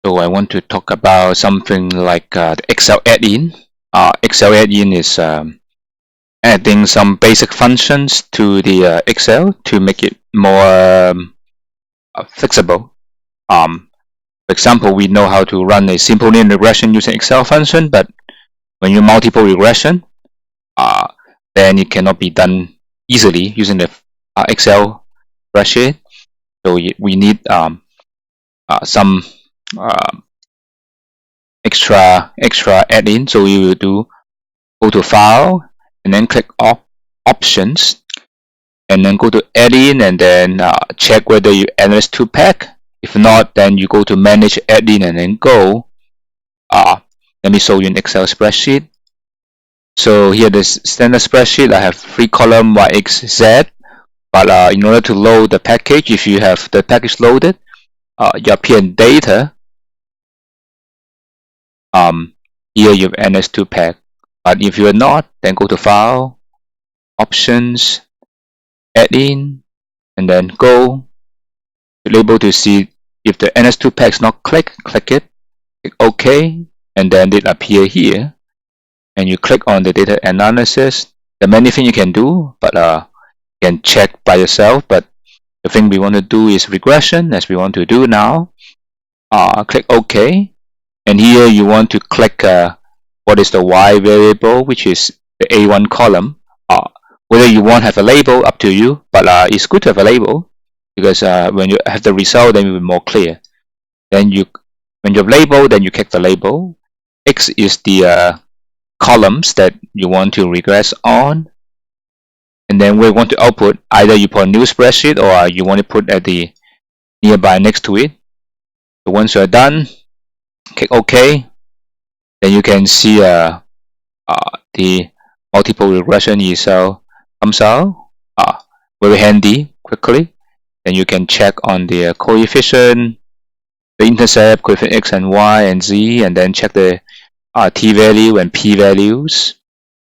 So I want to talk about something like the Excel add-in. Excel add-in is adding some basic functions to the Excel to make it more flexible. For example, we know how to run a simple linear regression using Excel function, but when you multiple regression, uh, then it cannot be done easily using the Excel spreadsheet. So we need some uh, extra add-in. So we will go to File and then click Options, and then go to Add-in, and then check whether you analyze Toolpak. If not, then you go to Manage Add-in and then go. Let me show you an Excel spreadsheet. So here, this standard spreadsheet, I have 3 column Y, X, Z. But in order to load the package, if you have the package loaded, you appear in Data. Here you have analyze Toolpak. But if you are not, then go to File, Options, Add-in, and then go. You're able to see if the analyze Toolpak is not click it, click OK, and then it appear here. And you click on the data analysis. There are many things you can do, but you can check by yourself. But the thing we want to do is regression, as we want to do now. Click OK, and here you want to click what is the Y variable, which is the A1 column. Whether you want to have a label, up to you, but it's good to have a label, because when you have the result, then it will be more clear. Then when you have label, then you click the label. X is the columns that you want to regress on, and then we want to output, either you put a new spreadsheet or you want to put at the nearby next to it. So once you're done, click OK. Then you can see the multiple regression result comes out. Very handy, quickly. Then you can check on the coefficient, the intercept, coefficient X and Y and Z, and then check the t-value and p-values,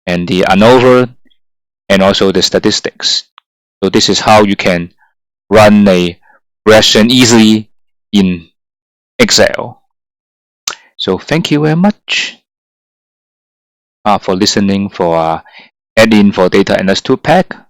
and the ANOVA, and also the statistics. So this is how you can run a regression easily in Excel. So thank you very much for listening for Addin for Data Analysis Toolpak.